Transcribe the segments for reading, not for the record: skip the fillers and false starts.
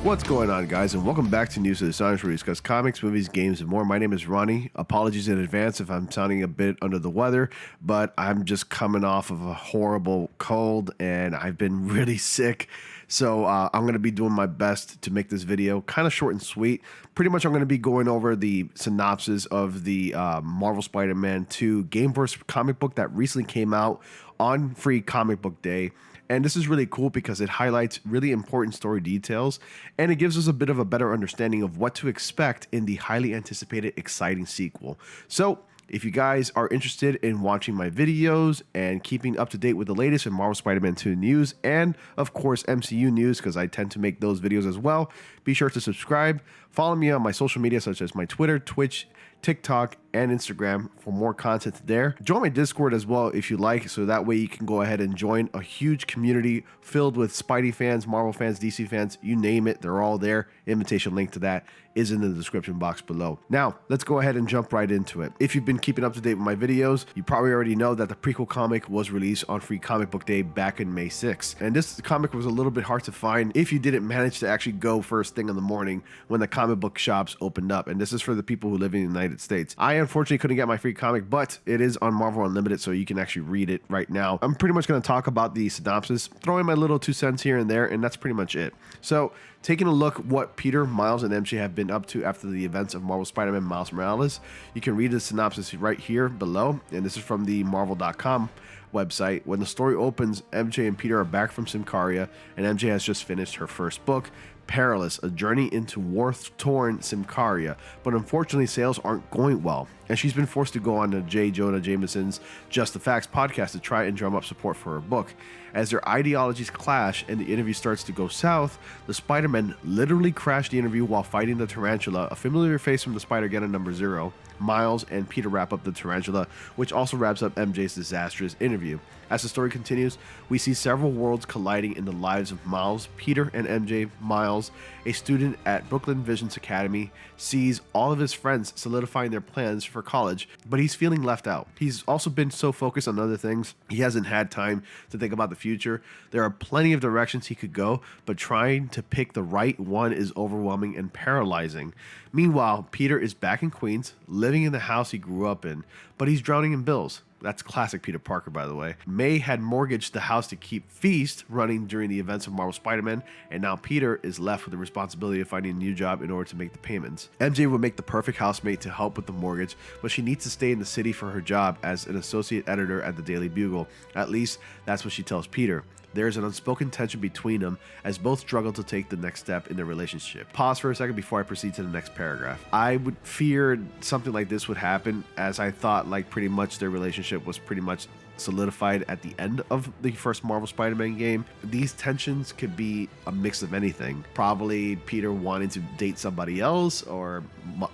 What's going on, guys, and welcome back to News of the Science, where we discuss comics, movies, games, and more. My name is Ronnie. Apologies in advance if I'm sounding a bit under the weather, but I'm just coming off of a horrible cold, and I've been really sick. So I'm going to be doing my best to make this video kind of short and sweet. Pretty much I'm going to be going over the synopsis of the Marvel Spider-Man 2 Gameverse comic book that recently came out on Free Comic Book Day. And this is really cool because it highlights really important story details, and it gives us a bit of a better understanding of what to expect in the highly anticipated, exciting sequel. So if you guys are interested in watching my videos and keeping up to date with the latest in Marvel Spider-Man 2 news, and of course MCU news, because I tend to make those videos as well, be sure to subscribe. Follow me on my social media such as my Twitter, Twitch, TikTok, and Instagram for more content there. Join my Discord as well if you like, so that way you can go ahead and join a huge community filled with Spidey fans, Marvel fans, DC fans, you name it, they're all there. Invitation link to that is in the description box below. Now, let's go ahead and jump right into it. If you've been keeping up to date with my videos, you probably already know that the Prequel comic was released on Free Comic Book Day back in May 6th. And this comic was a little bit hard to find if you didn't manage to actually go first thing in the morning when the comic book shops opened up. And this is for the people who live in the United States. I unfortunately couldn't get my free comic, but it is on Marvel Unlimited, so you can actually read it right now. I'm pretty much going to talk about the synopsis, throw in my little 2 cents here and there, and that's pretty much it. So, taking a look what Peter, Miles, and MJ have been up to after the events of Marvel Spider-Man Miles Morales, you can read the synopsis right here below, and this is from the Marvel.com website. When the story opens, MJ and Peter are back from Symkaria, and MJ has just finished her first book, Perilous, a journey into war-torn Symkaria, but unfortunately sales aren't going well, and she's been forced to go on to J. Jonah Jameson's Just the Facts podcast to try and drum up support for her book. As their ideologies clash and the interview starts to go south, the Spider-Men literally crash the interview while fighting the Tarantula, a familiar face from the Spider-Geddon number 0. Miles and Peter wrap up the Tarantula, which also wraps up MJ's disastrous interview. As the story continues, we see several worlds colliding in the lives of Miles, Peter, and MJ. Miles, a student at Brooklyn Visions Academy, sees all of his friends solidifying their plans for college, but he's feeling left out. He's also been so focused on other things, he hasn't had time to think about the future. There are plenty of directions he could go, but trying to pick the right one is overwhelming and paralyzing. Meanwhile, Peter is back in Queens, living in the house he grew up in, but he's drowning in bills. That's classic Peter Parker, by the way. May had mortgaged the house to keep Feast running during the events of Marvel Spider-Man, and now Peter is left with the responsibility of finding a new job in order to make the payments. MJ would make the perfect housemate to help with the mortgage, but she needs to stay in the city for her job as an associate editor at the Daily Bugle. At least, that's what she tells Peter. There's an unspoken tension between them as both struggle to take the next step in their relationship. Pause for a second before I proceed to the next paragraph. I would fear something like this would happen, as I thought like pretty much their relationship was pretty much solidified at the end of the first Marvel Spider-Man game. These tensions could be a mix of anything. Probably Peter wanting to date somebody else, or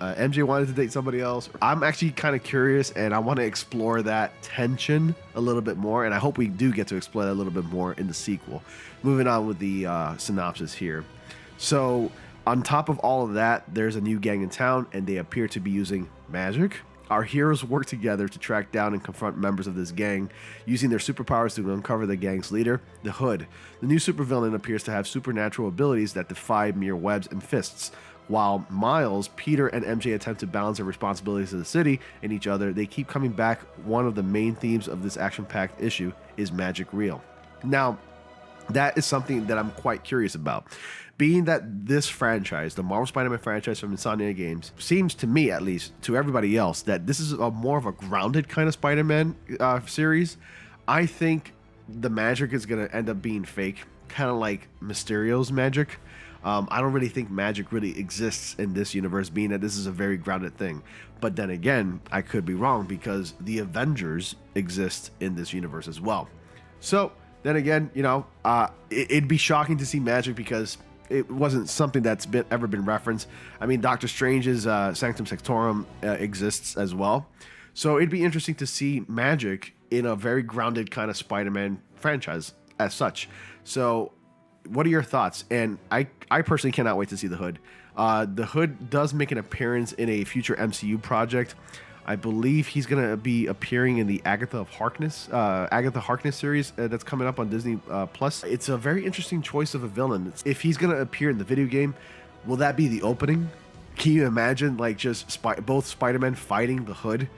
MJ wanted to date somebody else. I'm actually kind of curious, and I want to explore that tension a little bit more, and I hope we do get to explore that a little bit more in the sequel. Moving on with the synopsis here. So on top of all of that, there's a new gang in town, and they appear to be using magic. Our heroes work together to track down and confront members of this gang, using their superpowers to uncover the gang's leader, the Hood. The new supervillain appears to have supernatural abilities that defy mere webs and fists. While Miles, Peter, and MJ attempt to balance their responsibilities to the city and each other, they keep coming back. One of the main themes of this action-packed issue is magic real? Now, that is something that I'm quite curious about. Being that this franchise, the Marvel Spider-Man franchise from Insomnia Games, seems to me, at least, to everybody else, that this is a more of a grounded kind of Spider-Man series. I think the magic is going to end up being fake, kind of like Mysterio's magic. I don't really think magic really exists in this universe, being that this is a very grounded thing. But then again, I could be wrong, because the Avengers exist in this universe as well. So then again, you know, it'd be shocking to see magic, because it wasn't something that's ever been referenced. I mean, Doctor Strange's Sanctum Sanctorum exists as well. So it'd be interesting to see magic in a very grounded kind of Spider-Man franchise as such. So what are your thoughts? And I personally cannot wait to see the Hood. The Hood does make an appearance in a future MCU project. I believe he's gonna be appearing in the Agatha Harkness series that's coming up on Disney Plus. It's a very interesting choice of a villain. If he's gonna appear in the video game, will that be the opening? Can you imagine like just both Spider-Man fighting the Hood,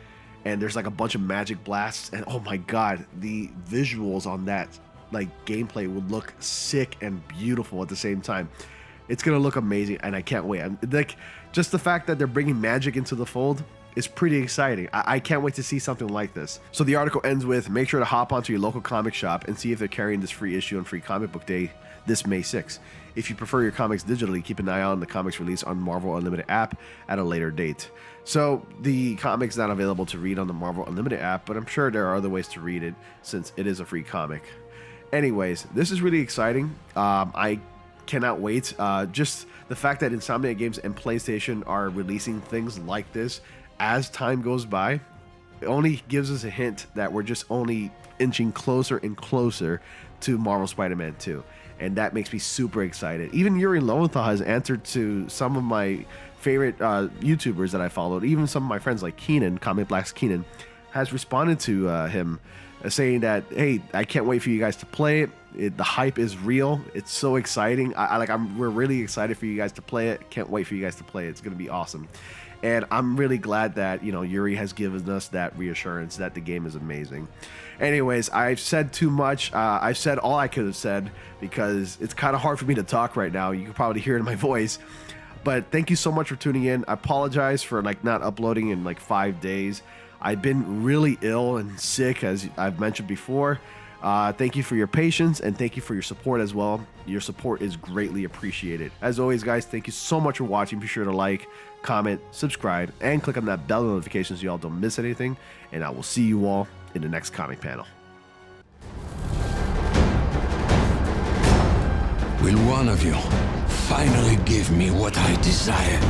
and there's like a bunch of magic blasts, and oh my god, the visuals on that like gameplay would look sick and beautiful at the same time. It's gonna look amazing, and I can't wait. Like, just the fact that they're bringing magic into the fold is pretty exciting. I can't wait to see something like this. So the article ends with, make sure to hop onto your local comic shop and see if they're carrying this free issue on Free Comic Book Day this May 6th. If you prefer your comics digitally, keep an eye out on the comics release on Marvel Unlimited app at a later date. So the comic's not available to read on the Marvel Unlimited app, but I'm sure there are other ways to read it since it is a free comic. Anyways, this is really exciting. I cannot wait. Just the fact that Insomniac Games and PlayStation are releasing things like this as time goes by, it only gives us a hint that we're just only inching closer and closer to Marvel Spider-Man 2. And that makes me super excited. Even Yuri Lowenthal has answered to some of my favorite YouTubers that I followed. Even some of my friends like Keenan, Comic Blacks Keenan, has responded to him saying that, hey, I can't wait for you guys to play it. The hype is real. It's so exciting. We're really excited for you guys to play it. Can't wait for you guys to play it. It's gonna be awesome. And I'm really glad that, you know, Yuri has given us that reassurance that the game is amazing. Anyways, I've said too much. I've said all I could have said because it's kind of hard for me to talk right now. You can probably hear it in my voice. But thank you so much for tuning in. I apologize for like not uploading in like 5 days. I've been really ill and sick, as I've mentioned before. Thank you for your patience, and thank you for your support as well. Your support is greatly appreciated. As always, guys, thank you so much for watching. Be sure to like, comment, subscribe, and click on that bell notification so y'all don't miss anything. And I will see you all in the next comic panel. Will one of you finally give me what I desire?